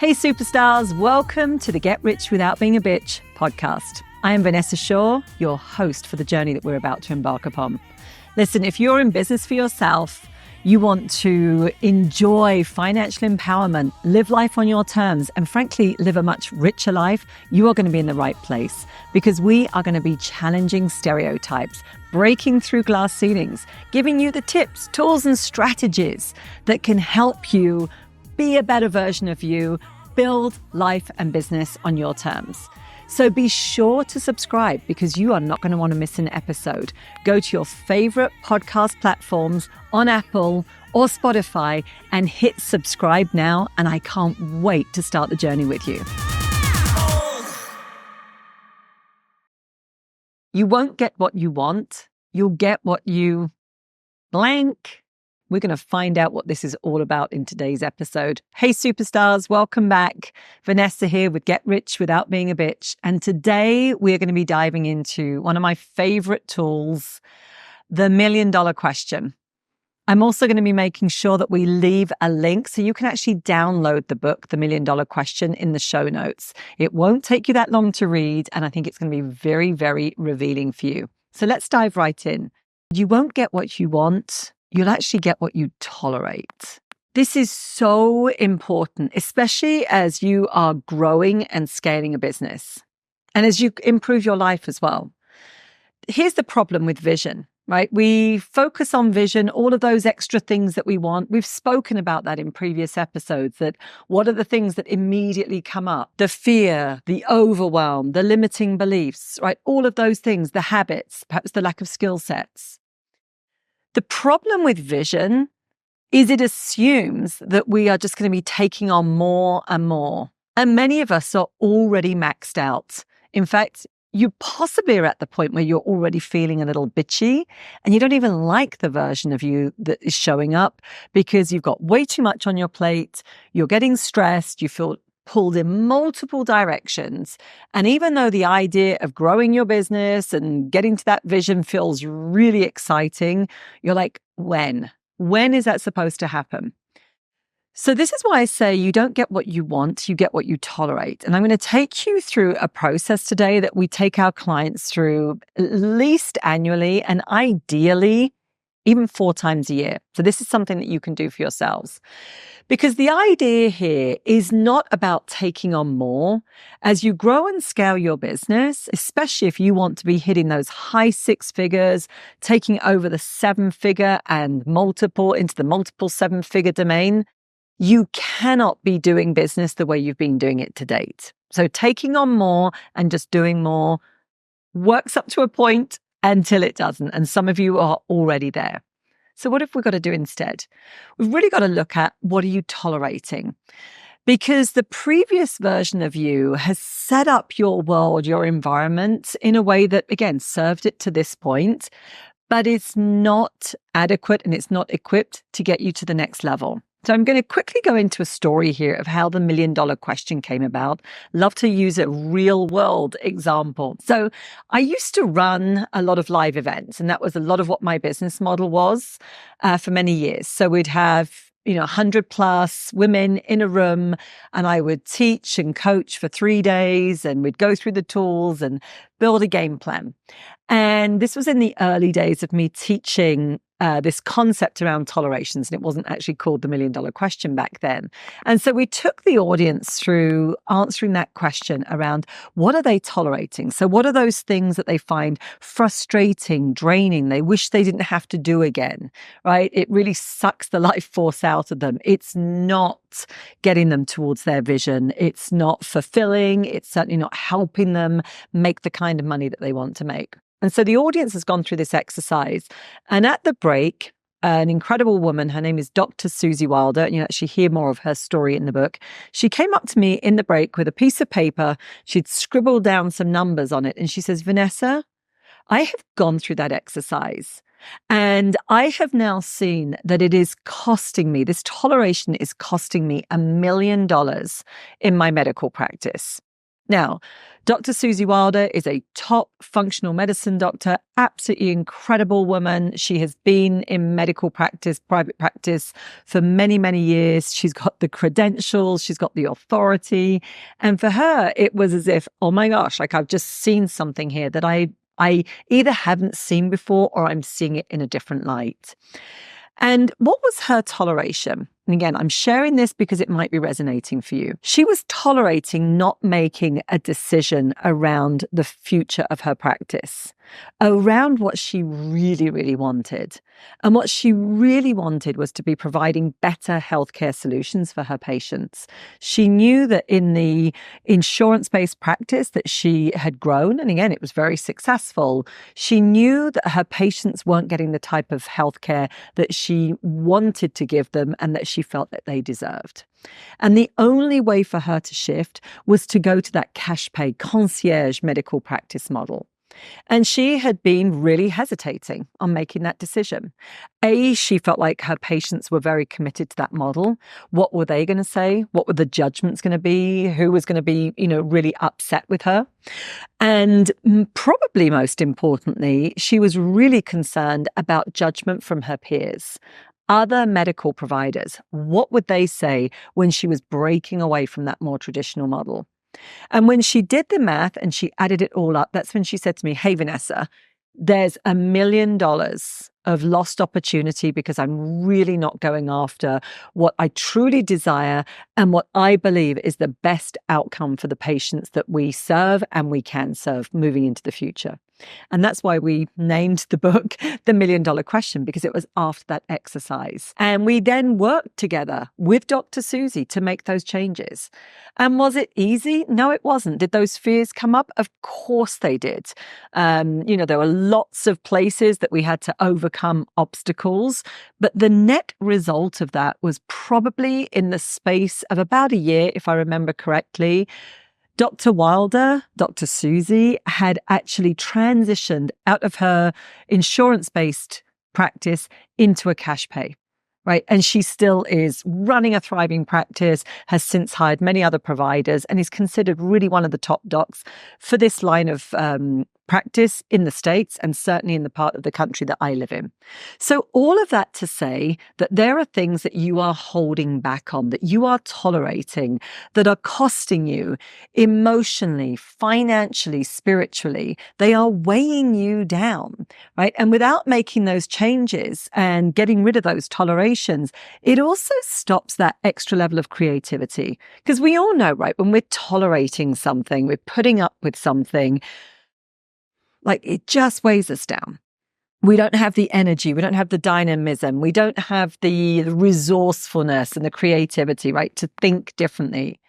Hey superstars, welcome to the Get Rich Without Being a Bitch podcast. I am Vanessa Shaw, your host for the journey that we're about to embark upon. Listen, if you're in business for yourself, you want to enjoy financial empowerment, live life on your terms, and frankly, live a much richer life, you are going to be in the right place because we are going to be challenging stereotypes, breaking through glass ceilings, giving you the tips, tools, and strategies that can help you be a better version of you, build life and business on your terms. So be sure to subscribe because you are not going to want to miss an episode. Go to your favorite podcast platforms on Apple or Spotify and hit subscribe now. And I can't wait to start the journey with you. You won't get what you want. You'll get what you blank. We're going to find out what this is all about in today's episode. Hey, superstars, welcome back. Vanessa here with Get Rich Without Being a Bitch. And today we're going to be diving into one of my favorite tools, the $1 million question. I'm also going to be making sure that we leave a link so you can actually download the book, The $1 Million Question, in the show notes. It won't take you that long to read, and I think it's going to be very, very revealing for you. So let's dive right in. You won't get what you want. You'll actually get what you tolerate. This is so important, especially as you are growing and scaling a business and as you improve your life as well. Here's the problem with vision, right? We focus on vision, all of those extra things that we want. We've spoken about that in previous episodes, that what are the things that immediately come up? The fear, the overwhelm, the limiting beliefs, right? All of those things, the habits, perhaps the lack of skill sets. The problem with vision is it assumes that we are just going to be taking on more and more. And many of us are already maxed out. In fact, you possibly are at the point where you're already feeling a little bitchy and you don't even like the version of you that is showing up because you've got way too much on your plate. You're getting stressed. You feel pulled in multiple directions. And even though the idea of growing your business and getting to that vision feels really exciting, you're like, when? When is that supposed to happen? So this is why I say you don't get what you want, you get what you tolerate. And I'm going to take you through a process today that we take our clients through at least annually and ideally even 4 times a year. So this is something that you can do for yourselves. Because the idea here is not about taking on more. As you grow and scale your business, especially if you want to be hitting those high 6 figures, taking over the 7-figure and multiple into the multiple 7-figure domain, you cannot be doing business the way you've been doing it to date. So taking on more and just doing more works up to a point until it doesn't. And some of you are already there. So what have we got to do instead? We've really got to look at what are you tolerating? Because the previous version of you has set up your world, your environment in a way that, again, served it to this point, but it's not adequate and it's not equipped to get you to the next level. So I'm going to quickly go into a story here of how the $1 million question came about. Love to use a real world example. So I used to run a lot of live events, and that was a lot of what my business model was for many years. So we'd have 100 plus women in a room, and I would teach and coach for 3 days, and we'd go through the tools and build a game plan. And this was in the early days of me teaching this concept around tolerations, and it wasn't actually called the $1 million question back then. And so we took the audience through answering that question around what are they tolerating? So what are those things that they find frustrating, draining, they wish they didn't have to do again, right? It really sucks the life force out of them. It's not getting them towards their vision. It's not fulfilling. It's certainly not helping them make the kind of money that they want to make. And so the audience has gone through this exercise. And at the break, an incredible woman, her name is Dr. Susie Wilder, and you actually hear more of her story in the book. She came up to me in the break with a piece of paper. She'd scribbled down some numbers on it. And she says, Vanessa, I have gone through that exercise. And I have now seen that it is costing me, this toleration is costing me $1 million in my medical practice. Now, Dr. Susie Wilder is a top functional medicine doctor, absolutely incredible woman. She has been in medical practice, private practice for many, many years. She's got the credentials, she's got the authority. And for her, it was as if, oh my gosh, like I've just seen something here that I either haven't seen before or I'm seeing it in a different light. And what was her toleration? And again, I'm sharing this because it might be resonating for you. She was tolerating not making a decision around the future of her practice, around what she really, really wanted. And what she really wanted was to be providing better healthcare solutions for her patients. She knew that in the insurance-based practice that she had grown, and again, it was very successful, she knew that her patients weren't getting the type of healthcare that she wanted to give them and that she felt that they deserved. And the only way for her to shift was to go to that cash pay concierge medical practice model. And she had been really hesitating on making that decision. She felt like her patients were very committed to that model. What were they going to say? What were the judgments going to be? Who was going to be, really upset with her? And probably most importantly, she was really concerned about judgment from her peers. Other medical providers, what would they say when she was breaking away from that more traditional model? And when she did the math and she added it all up, that's when she said to me, hey, Vanessa, there's $1 million of lost opportunity because I'm really not going after what I truly desire and what I believe is the best outcome for the patients that we serve and we can serve moving into the future. And that's why we named the book The $1 Million Question, because it was after that exercise. And we then worked together with Dr. Susie to make those changes. And was it easy? No, it wasn't. Did those fears come up? Of course they did. There were lots of places that we had to overcome obstacles, but the net result of that was probably in the space of about a year, if I remember correctly. Dr. Wilder, Dr. Susie, had actually transitioned out of her insurance-based practice into a cash pay, right? And she still is running a thriving practice, has since hired many other providers, and is considered really one of the top docs for this line of practice in the States and certainly in the part of the country that I live in. So all of that to say that there are things that you are holding back on, that you are tolerating, that are costing you emotionally, financially, spiritually. They are weighing you down, right? And without making those changes and getting rid of those tolerations, it also stops that extra level of creativity. Because we all know, right, when we're tolerating something, we're putting up with something, like it just weighs us down. We don't have the energy, we don't have the dynamism, we don't have the resourcefulness and the creativity, right, to think differently.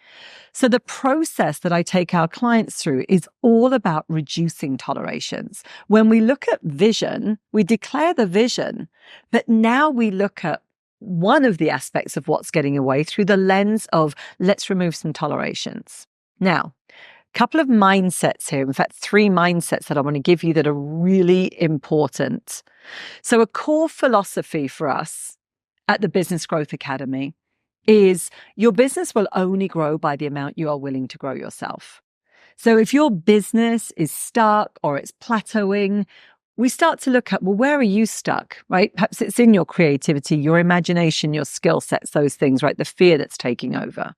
So the process that I take our clients through is all about reducing tolerations. When we look at vision, we declare the vision, but now we look at one of the aspects of what's getting away through the lens of let's remove some tolerations. Now, couple of mindsets here. In fact, 3 mindsets that I want to give you that are really important. So a core philosophy for us at the Business Growth Academy is your business will only grow by the amount you are willing to grow yourself. So if your business is stuck or it's plateauing, we start to look at, well, where are you stuck, right? Perhaps it's in your creativity, your imagination, your skill sets, those things, right? The fear that's taking over.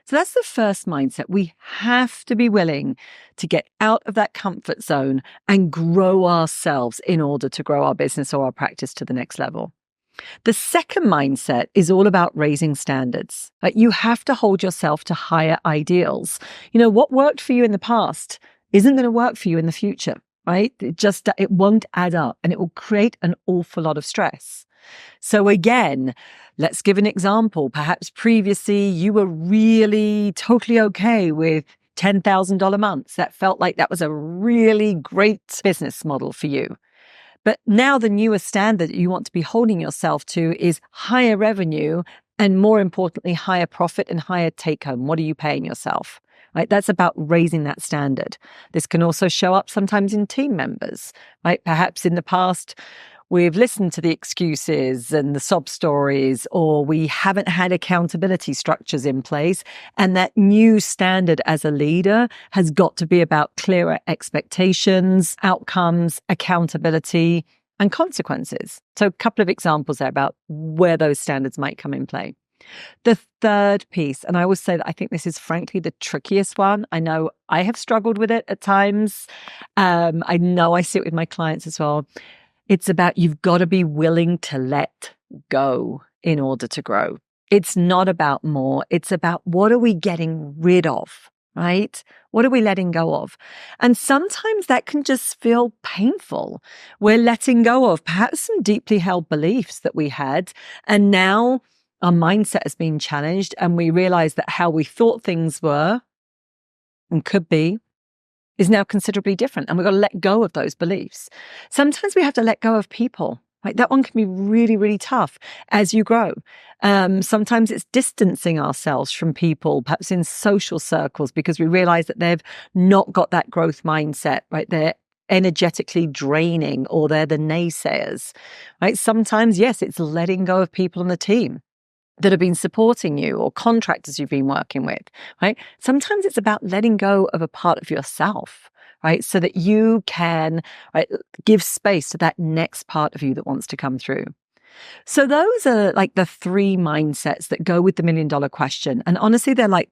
So that's the first mindset. We have to be willing to get out of that comfort zone and grow ourselves in order to grow our business or our practice to the next level. The second mindset is all about raising standards. Like you have to hold yourself to higher ideals. What worked for you in the past isn't going to work for you in the future, right? It won't add up and it will create an awful lot of stress. So again, let's give an example. Perhaps previously you were really totally okay with $10,000 months. That felt like that was a really great business model for you. But now the newer standard that you want to be holding yourself to is higher revenue and more importantly, higher profit and higher take home. What are you paying yourself? Right? That's about raising that standard. This can also show up sometimes in team members, right? Perhaps in the past, we've listened to the excuses and the sob stories, or we haven't had accountability structures in place. And that new standard as a leader has got to be about clearer expectations, outcomes, accountability, and consequences. So a couple of examples there about where those standards might come in play. The third piece, and I always say that I think this is frankly the trickiest one. I know I have struggled with it at times. I know I see it with my clients as well. It's about you've got to be willing to let go in order to grow. It's not about more. It's about what are we getting rid of, right? What are we letting go of? And sometimes that can just feel painful. We're letting go of perhaps some deeply held beliefs that we had. And now our mindset has been challenged and we realize that how we thought things were and could be is now considerably different. And we've got to let go of those beliefs. Sometimes we have to let go of people. Like that one can be really, really tough as you grow. Sometimes it's distancing ourselves from people, perhaps in social circles, because we realize that they've not got that growth mindset, right? They're energetically draining or they're the naysayers, right? Sometimes, yes, it's letting go of people on the team that have been supporting you or contractors you've been working with, right? Sometimes it's about letting go of a part of yourself, right? So that you can, right, give space to that next part of you that wants to come through. So those are like the three mindsets that go with the $1 million question. And honestly, they're like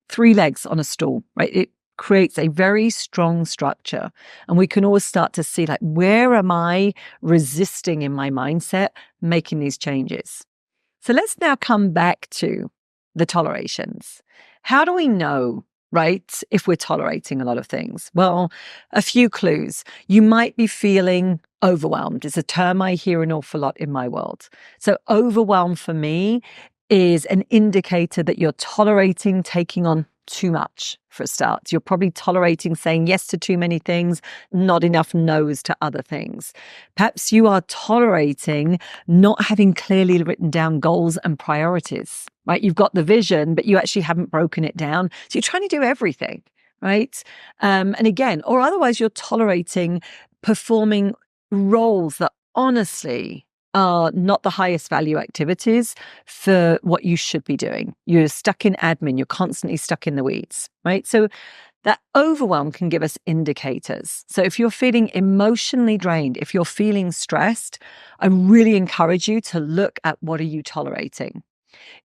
three legs on a stool, right? It creates a very strong structure. And we can always start to see like, where am I resisting in my mindset, making these changes? So let's now come back to the tolerations. How do we know, right, if we're tolerating a lot of things? Well, a few clues. You might be feeling overwhelmed. It's a term I hear an awful lot in my world. So overwhelm for me is an indicator that you're tolerating taking on too much for a start. You're probably tolerating saying yes to too many things, not enough no's to other things. Perhaps you are tolerating not having clearly written down goals and priorities, right? You've got the vision, but you actually haven't broken it down. So you're trying to do everything, right? And again, or otherwise you're tolerating performing roles that honestly are not the highest value activities for what you should be doing. You're stuck in admin, you're constantly stuck in the weeds, right? So that overwhelm can give us indicators. So if you're feeling emotionally drained, if you're feeling stressed, I really encourage you to look at what are you tolerating.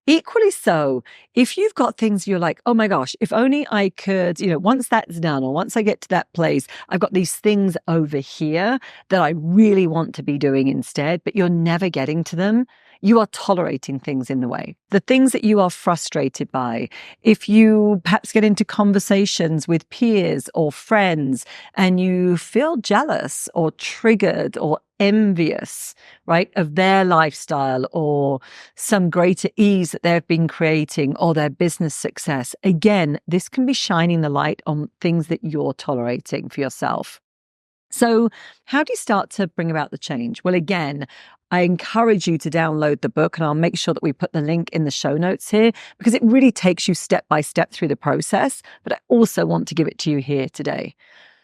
Equally so, if you've got things you're like, oh my gosh, if only I could, once that's done or once I get to that place, I've got these things over here that I really want to be doing instead, but you're never getting to them. You are tolerating things in the way. The things that you are frustrated by, if you perhaps get into conversations with peers or friends and you feel jealous or triggered or envious, right, of their lifestyle or some greater ease that they've been creating or their business success. Again, this can be shining the light on things that you're tolerating for yourself. So how do you start to bring about the change? Well, again, I encourage you to download the book, and I'll make sure that we put the link in the show notes here because it really takes you step by step through the process. But I also want to give it to you here today.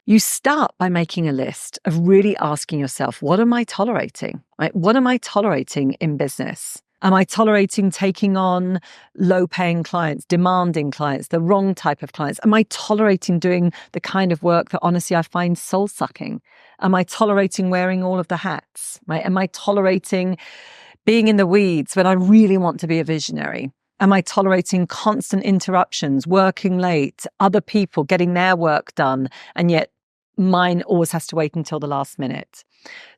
You start by making a list of really asking yourself, what am I tolerating? Right? What am I tolerating in business? Am I tolerating taking on low-paying clients, demanding clients, the wrong type of clients? Am I tolerating doing the kind of work that honestly I find soul-sucking? Am I tolerating wearing all of the hats? Right? Am I tolerating being in the weeds when I really want to be a visionary? Am I tolerating constant interruptions, working late, other people getting their work done, and yet mine always has to wait until the last minute?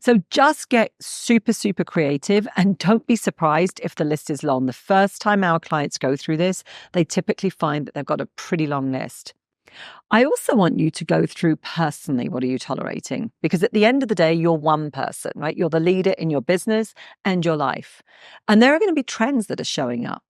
So just get super, super creative and don't be surprised if the list is long. The first time our clients go through this, they typically find that they've got a pretty long list. I also want you to go through personally, what are you tolerating? Because at the end of the day, you're one person, right? You're the leader in your business and your life. And there are going to be trends that are showing up.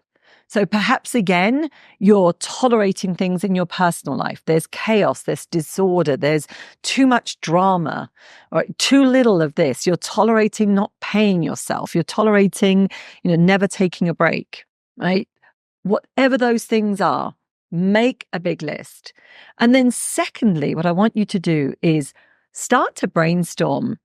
So perhaps again, you're tolerating things in your personal life. There's chaos, there's disorder, there's too much drama, or too little of this. You're tolerating not paying yourself. You're tolerating, never taking a break, right? Whatever those things are, make a big list. And then secondly, what I want you to do is start to brainstorm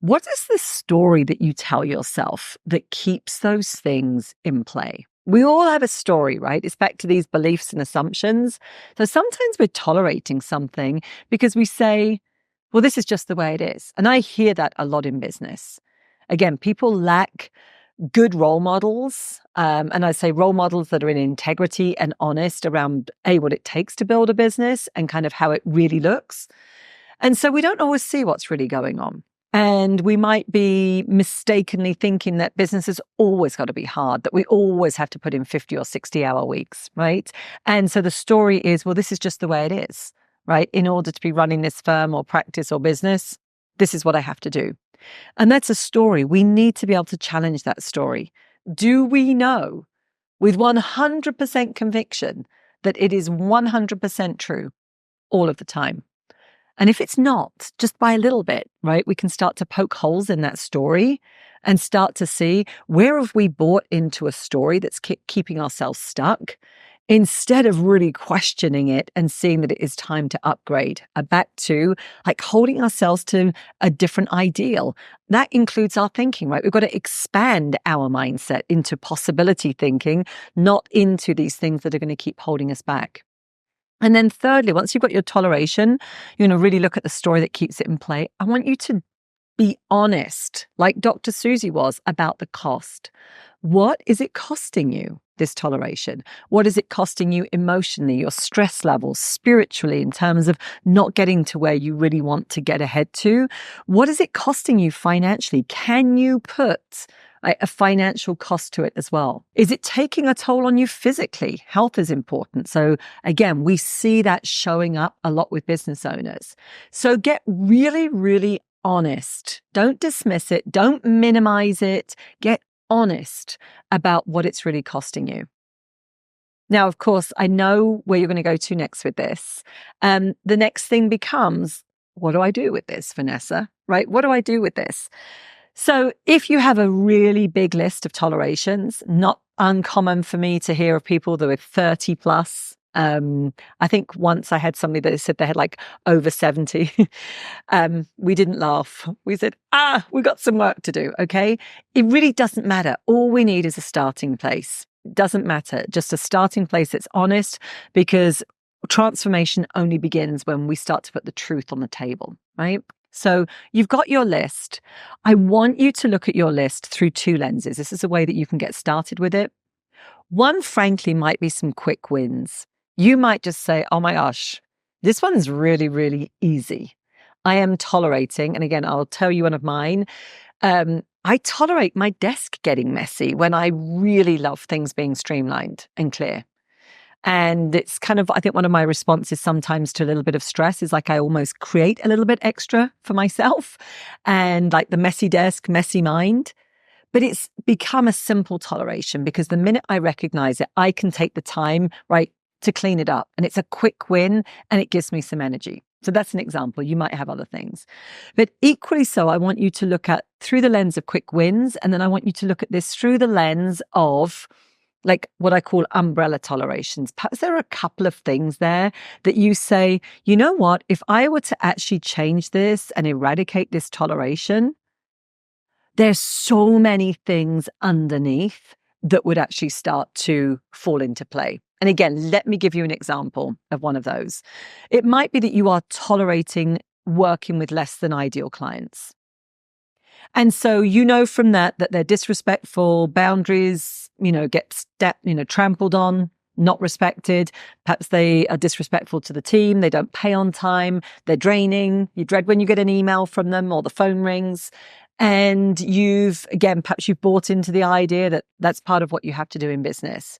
What is the story that you tell yourself that keeps those things in play? We all have a story, right? It's back to these beliefs and assumptions. So sometimes we're tolerating something because we say, well, this is just the way it is. And I hear that a lot in business. Again, people lack good role models. And I say role models that are in integrity and honest around what it takes to build a business and kind of how it really looks. And so we don't always see what's really going on. And we might be mistakenly thinking that business has always got to be hard, that we always have to put in 50 or 60-hour weeks, right? And so the story is, well, this is just the way it is, right? In order to be running this firm or practice or business, this is what I have to do. And that's a story. We need to be able to challenge that story. Do we know with 100% conviction that it is 100% true all of the time? And if it's not, just by a little bit, right, we can start to poke holes in that story and start to see where have we bought into a story that's keeping ourselves stuck instead of really questioning it and seeing that it is time to upgrade back to like holding ourselves to a different ideal. That includes our thinking, right? We've got to expand our mindset into possibility thinking, not into these things that are going to keep holding us back. And then thirdly, once you've got your toleration, you're going to really look at the story that keeps it in play. I want you to be honest, like Dr. Susie was, about the cost. What is it costing you, this toleration? What is it costing you emotionally, your stress levels, spiritually, in terms of not getting to where you really want to get ahead to? What is it costing you financially? Can you put a financial cost to it as well? Is it taking a toll on you physically? Health is important. So again, we see that showing up a lot with business owners. So get really, really honest. Don't dismiss it. Don't minimize it. Get honest about what it's really costing you. Now, of course, I know where you're going to go to next with this. The next thing becomes, what do I do with this, Vanessa? Right? What do I do with this? So if you have a really big list of tolerations, not uncommon for me to hear of people that were 30 plus. I think once I had somebody that said they had like over 70. We didn't laugh. We said, we got some work to do. Okay. It really doesn't matter. All we need is a starting place. It doesn't matter. Just a starting place that's honest, because transformation only begins when we start to put the truth on the table, right? So you've got your list. I want you to look at your list through two lenses. This is a way that you can get started with it. One, frankly, might be some quick wins. You might just say, oh my gosh, this one's really, really easy. I am tolerating, and again, I'll tell you one of mine. I tolerate my desk getting messy when I really love things being streamlined and clear. And it's kind of, I think one of my responses sometimes to a little bit of stress is like I almost create a little bit extra for myself, and like the messy desk, messy mind. But it's become a simple toleration because the minute I recognize it, I can take the time, right, to clean it up. And it's a quick win and it gives me some energy. So that's an example. You might have other things. But equally so, I want you to look at through the lens of quick wins. And then I want you to look at this through the lens of like what I call umbrella tolerations. Perhaps there are a couple of things there that you say, you know what, if I were to actually change this and eradicate this toleration, there's so many things underneath that would actually start to fall into play. And again, let me give you an example of one of those. It might be that you are tolerating working with less than ideal clients. And so you know from that they're disrespectful, boundaries, get trampled on, not respected. Perhaps they are disrespectful to the team. They don't pay on time. They're draining. You dread when you get an email from them or the phone rings. And perhaps you've bought into the idea that that's part of what you have to do in business.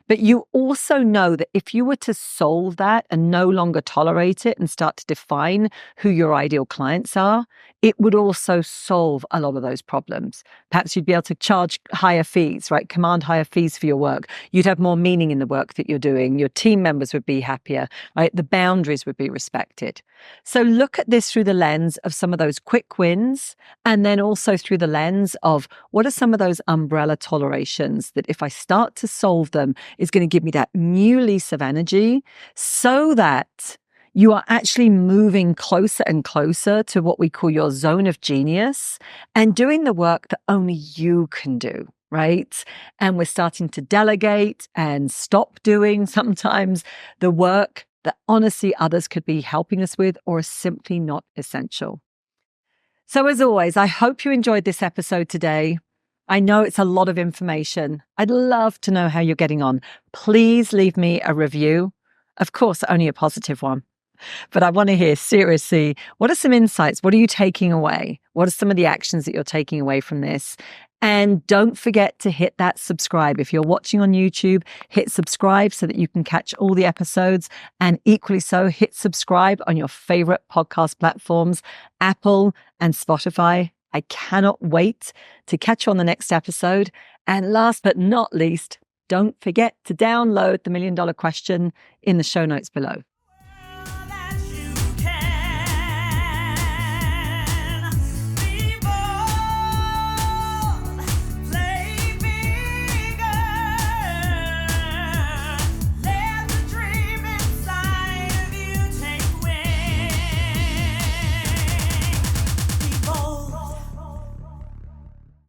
But you also know that if you were to solve that and no longer tolerate it and start to define who your ideal clients are, it would also solve a lot of those problems. Perhaps you'd be able to charge higher fees, right? Command higher fees for your work. You'd have more meaning in the work that you're doing. Your team members would be happier, right? The boundaries would be respected. So look at this through the lens of some of those quick wins, and then also through the lens of what are some of those umbrella tolerations that if I start to solve them is going to give me that new lease of energy so that you are actually moving closer and closer to what we call your zone of genius and doing the work that only you can do, right? And we're starting to delegate and stop doing sometimes the work that honestly others could be helping us with or is simply not essential. So as always, I hope you enjoyed this episode today. I know it's a lot of information. I'd love to know how you're getting on. Please leave me a review. Of course, only a positive one. But I want to hear, seriously, what are some insights? What are you taking away? What are some of the actions that you're taking away from this? And don't forget to hit that subscribe. If you're watching on YouTube, hit subscribe so that you can catch all the episodes. And equally so, hit subscribe on your favorite podcast platforms, Apple and Spotify. I cannot wait to catch you on the next episode. And last but not least, don't forget to download the $1 Million Question in the show notes below.